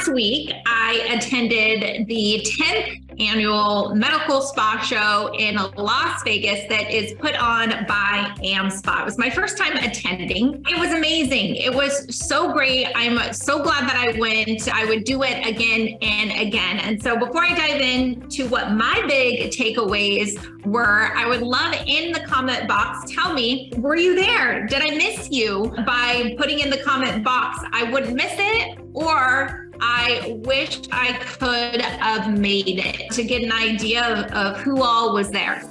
week, I attended the 10th annual medical spa show in Las Vegas that is put on by AmSpa. It was my first time attending. It was amazing. It was so great. I'm so glad that I went. I would do it again and again. And so before I dive into what my big takeaways were, I would love in the comment box, tell me, were you there? Did I miss you? By putting in the comment box, I wouldn't miss it, or I wish I could have made it, to get an idea of who all was there.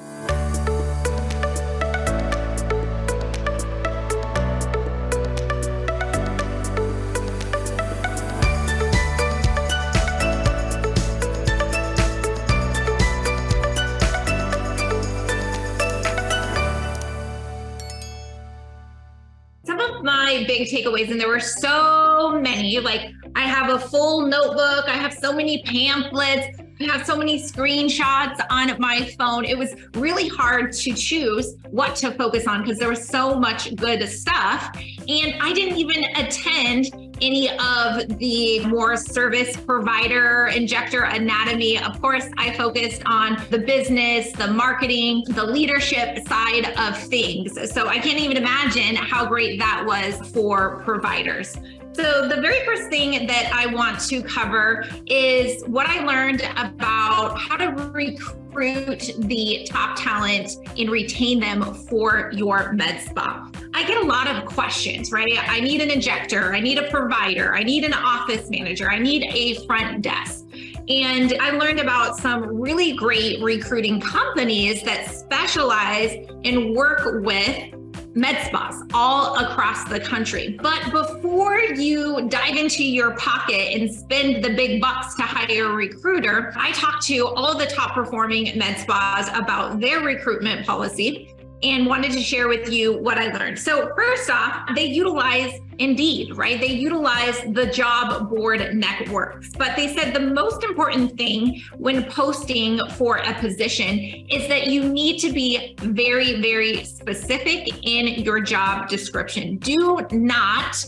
Some of my big takeaways, and there were so many, like I have a full notebook, I have so many pamphlets, I have so many screenshots on my phone. It was really hard to choose what to focus on because there was so much good stuff. And I didn't even attend any of the more service provider, injector anatomy. Of course, I focused on the business, the marketing, the leadership side of things. So I can't even imagine how great that was for providers. So the very first thing that I want to cover is what I learned about how to recruit the top talent and retain them for your med spa. I get a lot of questions, right? I need an injector, I need a provider, I need an office manager, I need a front desk. And I learned about some really great recruiting companies that specialize and work with med spas all across the country. But before you dive into your pocket and spend the big bucks to hire a recruiter, I talked to all the top performing med spas about their recruitment policy and wanted to share with you what I learned. So first off, they utilize Indeed, right? They utilize the job board networks, but they said the most important thing when posting for a position is that you need to be very, very specific in your job description. Do not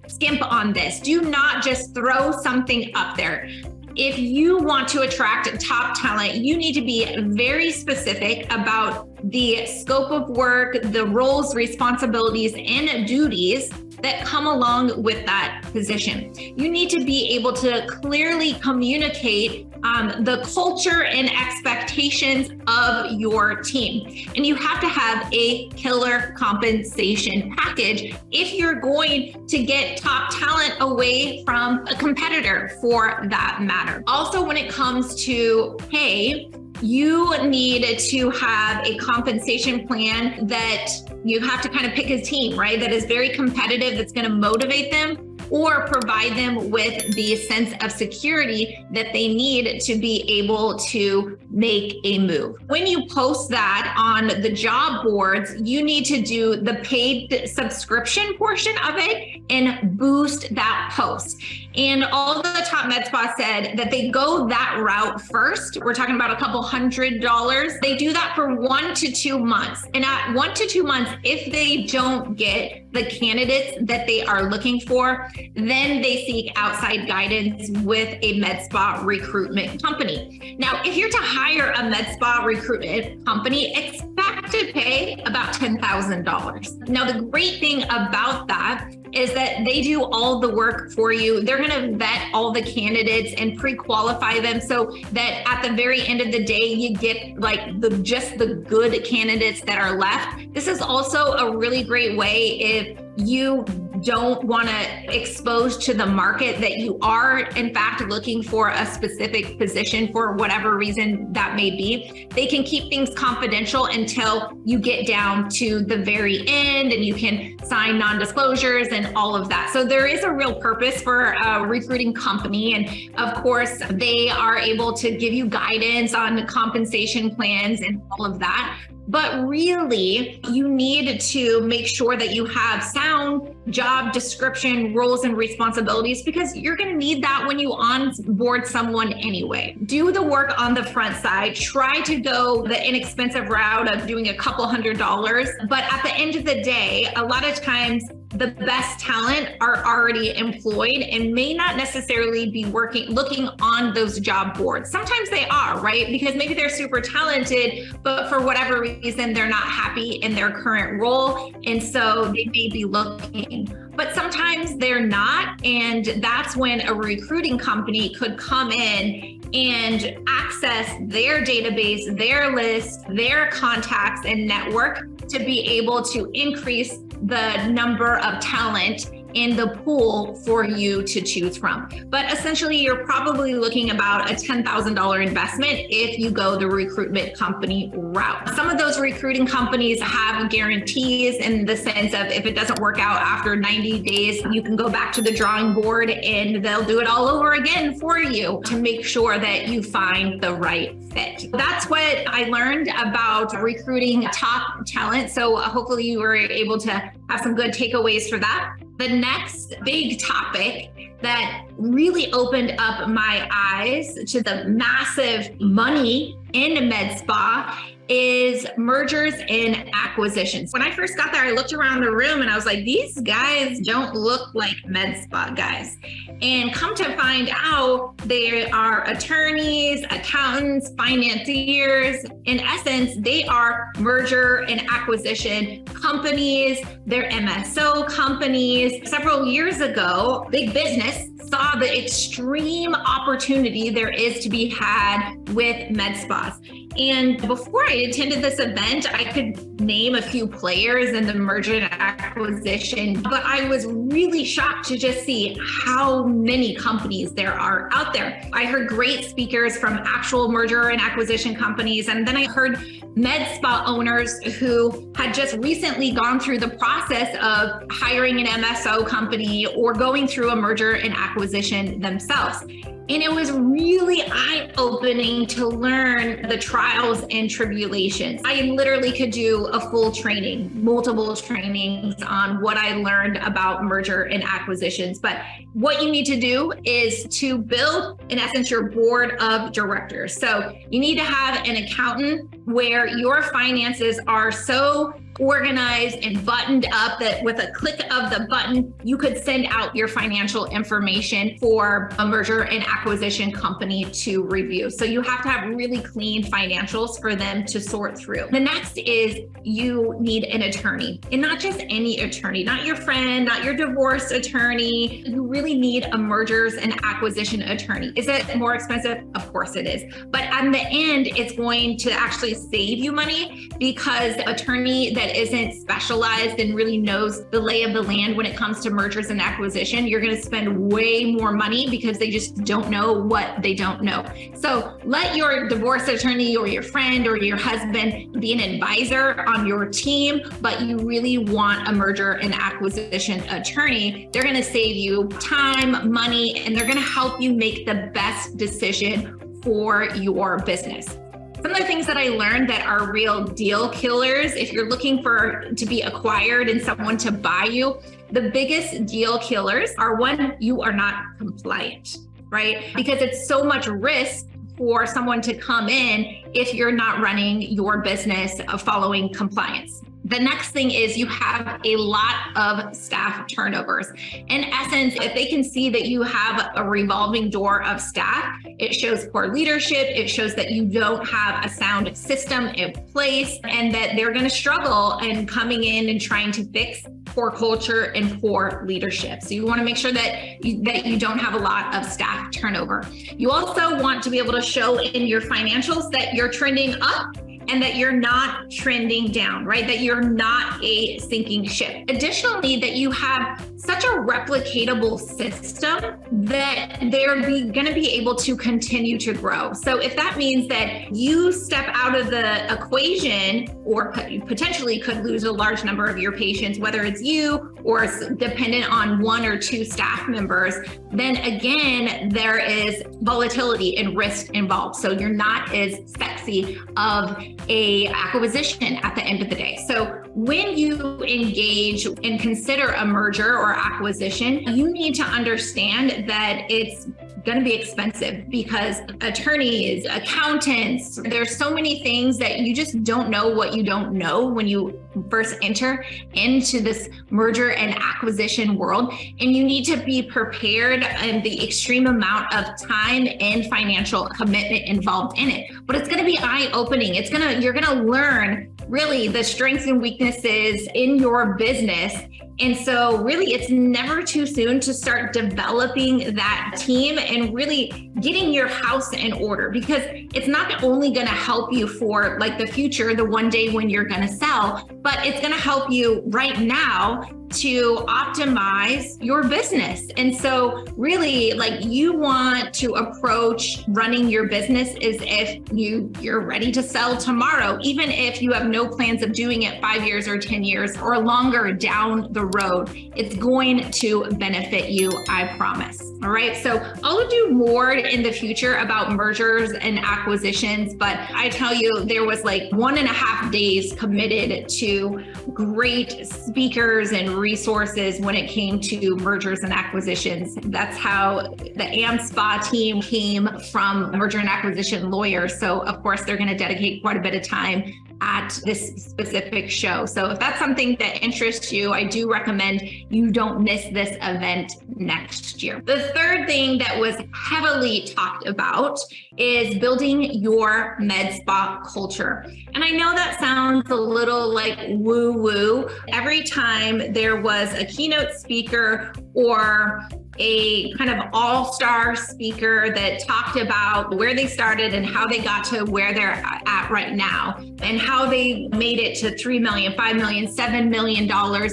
skimp on this. Do not just throw something up there. If you want to attract top talent, you need to be very specific about the scope of work, the roles, responsibilities, and duties that come along with that position. You need to be able to clearly communicate the culture and expectations of your team. And you have to have a killer compensation package if you're going to get top talent away from a competitor for that matter. Also, when it comes to pay, you need to have a compensation plan that you have to kind of pick a team, right? That is very competitive, that's going to motivate them or provide them with the sense of security that they need to be able to make a move. When you post that on the job boards, you need to do the paid subscription portion of it and boost that post. And all the top med spas said that they go that route first. We're talking about a couple $100. They do that for 1 to 2 months. And at 1 to 2 months, if they don't get the candidates that they are looking for, then they seek outside guidance with a med spa recruitment company. Now, if you're to hire a med spa recruitment company, expect to pay about $10,000. Now, the great thing about that is that they do all the work for you. They're going to vet all the candidates and pre-qualify them so that at the very end of the day, you get like just the good candidates that are left. This is also a really great way if you don't want to expose to the market that you are in fact looking for a specific position for whatever reason that may be. They can keep things confidential until you get down to the very end and you can sign non-disclosures and all of that. So there is a real purpose for a recruiting company. And of course, they are able to give you guidance on compensation plans and all of that. But really, you need to make sure that you have sound job description, roles, and responsibilities, because you're going to need that when you onboard someone anyway. Do the work on the front side. Try to go the inexpensive route of doing a couple $100. But at the end of the day, a lot of times, the best talent are already employed and may not necessarily be looking on those job boards. Sometimes they are, right? Because maybe they're super talented, but for whatever reason, they're not happy in their current role. And so they may be looking, but sometimes they're not. And that's when a recruiting company could come in and access their database, their list, their contacts and network to be able to increase the number of talent in the pool for you to choose from. But essentially, you're probably looking about a $10,000 investment if you go the recruitment company route. Some of those recruiting companies have guarantees in the sense of if it doesn't work out after 90 days, you can go back to the drawing board and they'll do it all over again for you to make sure that you find the right fit. That's what I learned about recruiting top talent. So hopefully you were able to have some good takeaways for that. The next big topic that really opened up my eyes to the massive money in med spa is mergers and acquisitions. When I first got there, I looked around the room and I was like, these guys don't look like med spa guys. And come to find out, they are attorneys, accountants, financiers. In essence, they are merger and acquisition companies. They're MSO companies. Several years ago, big business saw the extreme opportunity there is to be had with med spas. And before I attended this event, I could name a few players in the merger and acquisition, but I was really shocked to just see how many companies there are out there. I heard great speakers from actual merger and acquisition companies, and then I heard med spa owners who had just recently gone through the process of hiring an MSO company or going through a merger and acquisition themselves. And it was really eye-opening to learn the trials and tribulations. I literally could do a full training, multiple trainings on what I learned about merger and acquisitions. But what you need to do is to build, in essence, your board of directors. So you need to have an accountant where your finances are so organized and buttoned up that with a click of the button, you could send out your financial information for a merger and acquisition company to review. So you have to have really clean financials for them to sort through. The next is you need an attorney, and not just any attorney, not your friend, not your divorce attorney. You really need a mergers and acquisition attorney. Is it more expensive? Of course it is. But in the end, it's going to actually save you money because the attorney that isn't specialized and really knows the lay of the land when it comes to mergers and acquisition, you're going to spend way more money because they just don't know what they don't know. So let your divorce attorney or your friend or your husband be an advisor on your team, but you really want a merger and acquisition attorney. They're going to save you time, money, and they're going to help you make the best decision for your business. Some of the things that I learned that are real deal killers, if you're looking to be acquired and someone to buy you, the biggest deal killers are one, you are not compliant, right? Because it's so much risk for someone to come in if you're not running your business following compliance. The next thing is you have a lot of staff turnovers. In essence, if they can see that you have a revolving door of staff, it shows poor leadership. It shows that you don't have a sound system in place and that they're going to struggle in coming in and trying to fix poor culture and poor leadership. So you want to make sure that you don't have a lot of staff turnover. You also want to be able to show in your financials that you're trending up and that you're not trending down, right? That you're not a sinking ship. Additionally, that you have such a replicatable system that they're going to be able to continue to grow. So if that means that you step out of the equation or potentially could lose a large number of your patients, whether it's you or it's dependent on one or two staff members, then again, there is volatility and risk involved. So you're not as sexy of a acquisition at the end of the day. So when you engage and consider a merger or your acquisition, you need to understand that it's going to be expensive because attorneys, accountants, there's so many things that you just don't know what you don't know when you first enter into this merger and acquisition world. And you need to be prepared and the extreme amount of time and financial commitment involved in it. But it's going to be eye-opening. You're going to learn really the strengths and weaknesses in your business. And so really, it's never too soon to start developing that team and really getting your house in order, because it's not only going to help you for like the future, the one day when you're going to sell, but it's going to help you right now to optimize your business. And so really, like, you want to approach running your business as if you're ready to sell tomorrow, even if you have no plans of doing it 5 years or 10 years or longer down the road. It's going to benefit you, I promise. All right. So I'll do more in the future about mergers and acquisitions, but I tell you, there was like 1.5 days committed to great speakers and resources when it came to mergers and acquisitions. That's how the AmSpa team came from merger and acquisition lawyers. So of course, they're going to dedicate quite a bit of time at this specific show. So if that's something that interests you, I do recommend you don't miss this event next year. The third thing that was heavily talked about is building your med spa culture. And I know that sounds a little like woo-woo. Every time there was a keynote speaker or a kind of all-star speaker that talked about where they started and how they got to where they're at right now and how they made it to $3 million, $5 million, $7 million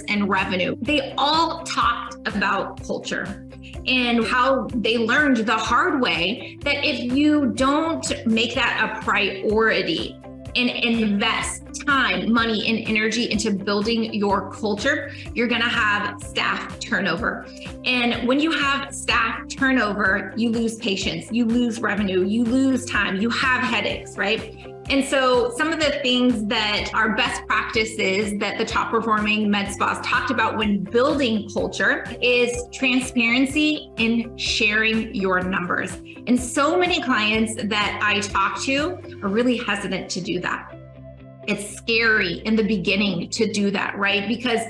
in revenue. They all talked about culture and how they learned the hard way that if you don't make that a priority and invest time, money, and energy into building your culture, you're going to have staff turnover. And when you have staff turnover, you lose patience, you lose revenue, you lose time, you have headaches, right? And so some of the things that are best practices that the top performing med spas talked about when building culture is transparency and sharing your numbers. And so many clients that I talk to are really hesitant to do that. It's scary in the beginning to do that, right? Because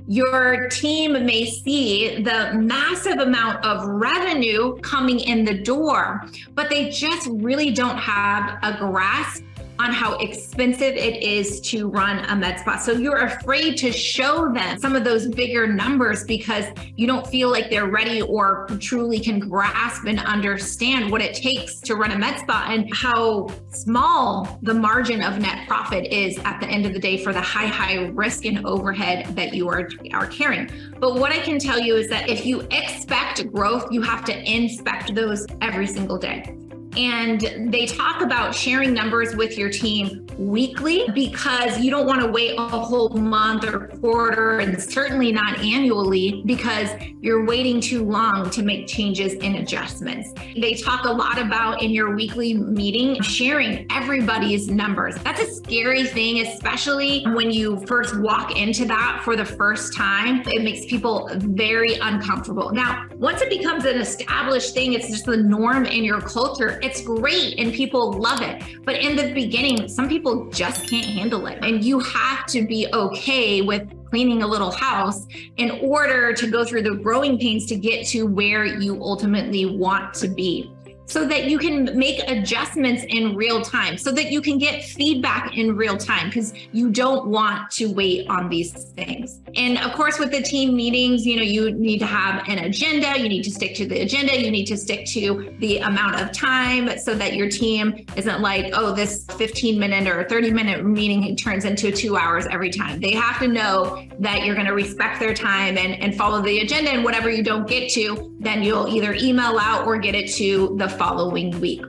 your team may see the massive amount of revenue coming in the door, but they just really don't have a grasp on how expensive it is to run a med spa. So you're afraid to show them some of those bigger numbers because you don't feel like they're ready or truly can grasp and understand what it takes to run a med spa and how small the margin of net profit is at the end of the day for the high risk and overhead that you are carrying. But what I can tell you is that if you expect growth, you have to inspect those every single day. And they talk about sharing numbers with your team weekly because you don't want to wait a whole month or quarter, and certainly not annually because you're waiting too long to make changes and adjustments. They talk a lot about in your weekly meeting, sharing everybody's numbers. That's a scary thing, especially when you first walk into that for the first time. It makes people very uncomfortable. Now, once it becomes an established thing, it's just the norm in your culture. It's great and people love it. But in the beginning, some people just can't handle it. And you have to be okay with cleaning a little house in order to go through the growing pains to get to where you ultimately want to be, so that you can make adjustments in real time, so that you can get feedback in real time, because you don't want to wait on these things. And of course, with the team meetings, you need to have an agenda. You need to stick to the agenda. You need to stick to the amount of time so that your team isn't like, oh, this 15-minute or 30-minute meeting turns into 2 hours every time. They have to know that you're going to respect their time and follow the agenda. And whatever you don't get to, then you'll either email out or get it to the following week.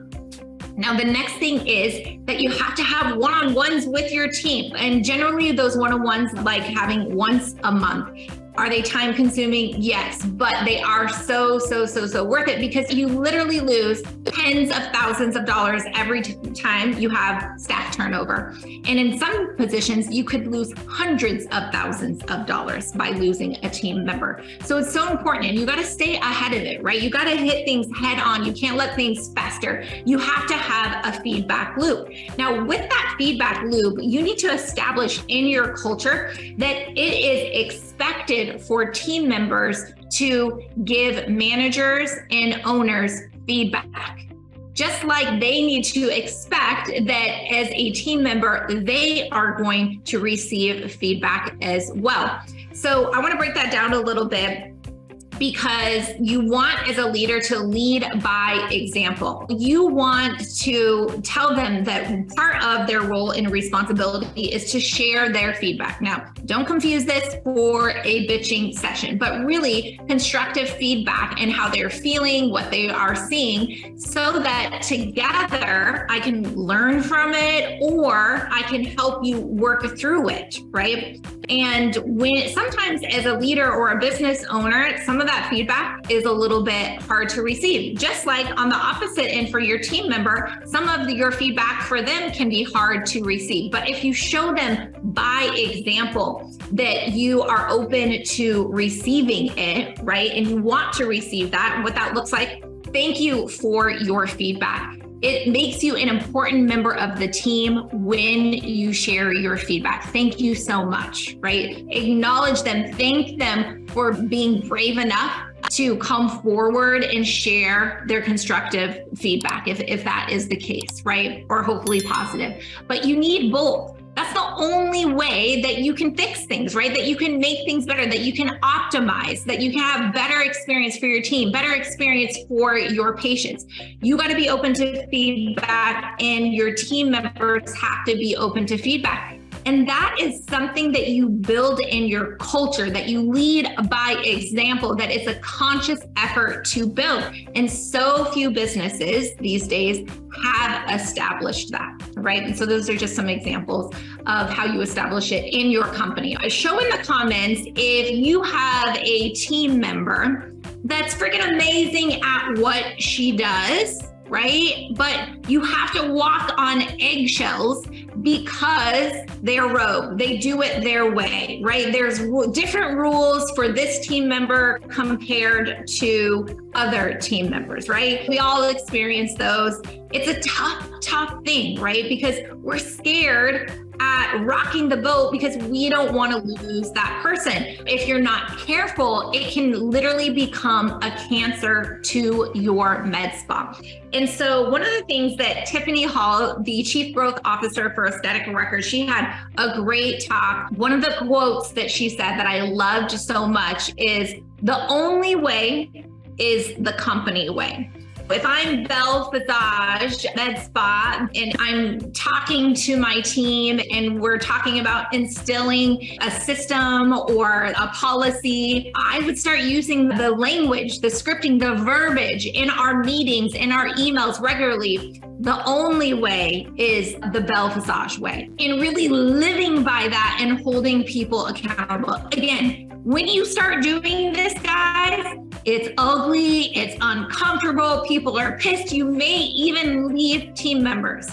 Now, the next thing is that you have to have one-on-ones with your team. And generally those one-on-ones like having once a month. Are they time consuming? Yes, but they are so worth it, because you literally lose tens of thousands of dollars every time you have staff turnover. And in some positions, you could lose hundreds of thousands of dollars by losing a team member. So it's so important, and you got to stay ahead of it, right? You got to hit things head on. You can't let things fester. You have to have a feedback loop. Now, with that feedback loop, you need to establish in your culture that it is expected for team members to give managers and owners feedback. Just like they need to expect that as a team member, they are going to receive feedback as well. So I want to break that down a little bit, because you want, as a leader, to lead by example. You want to tell them that part of their role and responsibility is to share their feedback. Now, don't confuse this for a bitching session, but really constructive feedback and how they're feeling, what they are seeing, so that together I can learn from it, or I can help you work through it, right? And when sometimes as a leader or a business owner, some of that feedback is a little bit hard to receive. Just like on the opposite end for your team member, some of your feedback for them can be hard to receive. But if you show them by example that you are open to receiving it, right? And you want to receive that, and what that looks like, thank you for your feedback. It makes you an important member of the team when you share your feedback. Thank you so much, right? Acknowledge them, thank them for being brave enough to come forward and share their constructive feedback, if that is the case, right? Or hopefully positive. But you need both. That's the only way that you can fix things, right? That you can make things better, that you can optimize, that you can have better experience for your team, better experience for your patients. You got to be open to feedback, and your team members have to be open to feedback. And that is something that you build in your culture, that you lead by example, that it's a conscious effort to build. And so few businesses these days have established that, right? And so those are just some examples of how you establish it in your company. Show in the comments if you have a team member that's freaking amazing at what she does, right? But you have to walk on eggshells because they're rogue. They do it their way, right? There's different rules for this team member compared to other team members, right? We all experience those. It's a tough thing, right? Because we're scared at rocking the boat because we don't want to lose that person. If you're not careful, it can literally become a cancer to your med spa. And so one of the things that Tiffany Hall, the Chief Growth Officer for Aesthetic Records, she had a great talk. One of the quotes that she said that I loved so much is, "The only way is the company way." If I'm 𝙍𝙚𝙬 Med Spa and I'm talking to my team and we're talking about instilling a system or a policy, I would start using the language, the scripting, the verbiage in our meetings, in our emails regularly. The only way is the 𝙍𝙬𝙬 way, and really living by that and holding people accountable. Again, when you start doing this, guys, it's ugly, it's uncomfortable, people are pissed, you may even leave team members.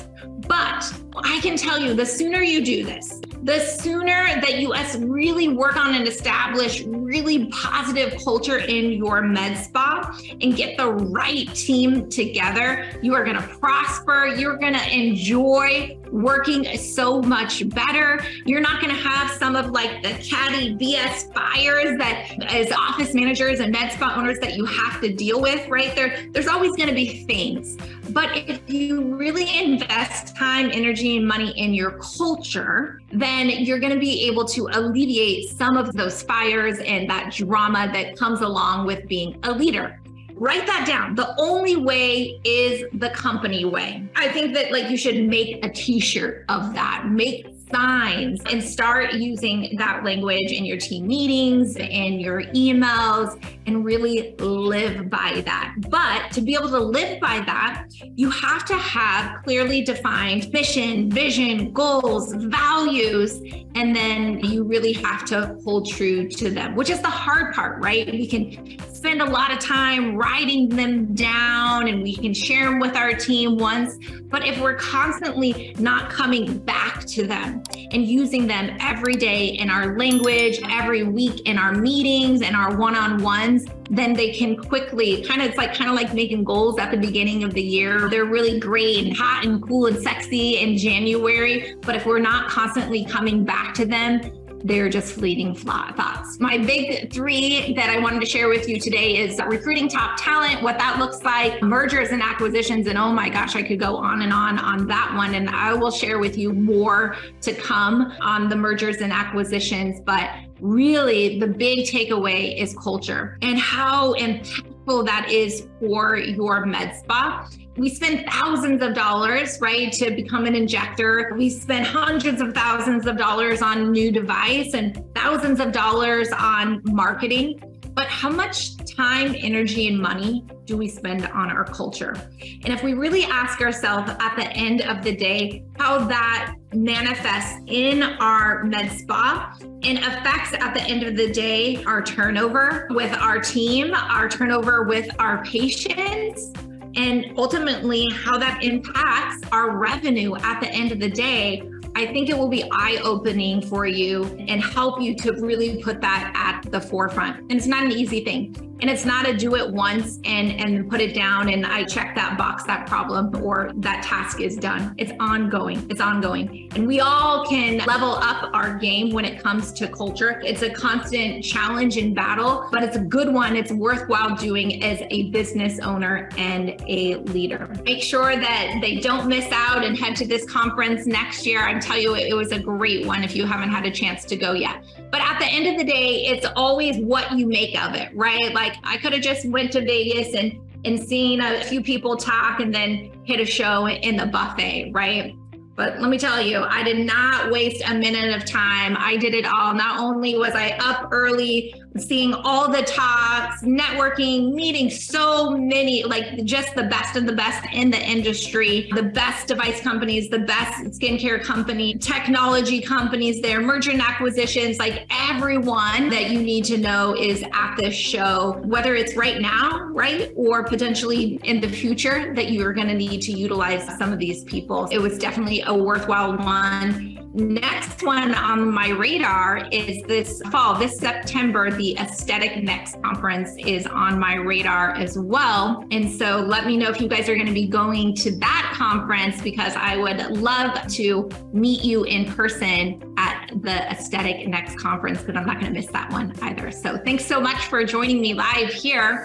But I can tell you, the sooner you do this, the sooner that you really work on and establish really positive culture in your med spa and get the right team together, you are gonna prosper, you're gonna enjoy working so much better. You're not gonna have some of like the catty BS fires that as office managers and med spa owners that you have to deal with, right? There's always gonna be things. But if you really invest time, energy, and money in your culture, then you're going to be able to alleviate some of those fires and that drama that comes along with being a leader. Write that down. The only way is the company way. I think that you should make a t-shirt of that. Make signs, and start using that language in your team meetings and your emails, and really live by that. But to be able to live by that, you have to have clearly defined mission, vision, goals, values, and then you really have to hold true to them, which is the hard part, right? We can spend a lot of time writing them down and we can share them with our team once, but if we're constantly not coming back to them and using them every day in our language, every week in our meetings and our one-on-ones, then they can quickly kind of like making goals at the beginning of the year. They're really great and hot and cool and sexy in January, but if we're not constantly coming back to them, they're just fleeting thoughts. My big three that I wanted to share with you today is recruiting top talent, what that looks like, mergers and acquisitions, and oh my gosh, I could go on and on that one. And I will share with you more to come on the mergers and acquisitions. But really, the big takeaway is culture and how impactful that is for your med spa. We spend thousands of dollars, right, to become an injector. We spend hundreds of thousands of dollars on a new device and thousands of dollars on marketing. But how much time, energy, and money do we spend on our culture? And if we really ask ourselves at the end of the day how that manifests in our med spa and affects at the end of the day our turnover with our team, our turnover with our patients, and ultimately how that impacts our revenue at the end of the day, I think it will be eye-opening for you and help you to really put that at the forefront. And it's not an easy thing. And it's not a do it once and put it down and I check that box, that problem, or that task is done. It's ongoing. It's ongoing. And we all can level up our game when it comes to culture. It's a constant challenge and battle, but it's a good one. It's worthwhile doing as a business owner and a leader. Make sure that they don't miss out and head to this conference next year. I tell you, it was a great one if you haven't had a chance to go yet. But at the end of the day, it's always what you make of it, right? Like I could have just went to Vegas and seen a few people talk and then hit a show in the buffet, right? But let me tell you, I did not waste a minute of time. I did it all. Not only was I up early, seeing all the talks, networking, meeting so many, like just the best of the best in the industry, the best device companies, the best skincare company, technology companies there, merger and acquisitions, like everyone that you need to know is at this show, whether it's right now, right? Or potentially in the future that you are going to need to utilize some of these people. It was definitely a worthwhile one. Next one on my radar is this fall, this September, the Aesthetic Next Conference is on my radar as well. And so let me know if you guys are going to be going to that conference, because I would love to meet you in person at the Aesthetic Next Conference, because I'm not going to miss that one either. So thanks so much for joining me live here.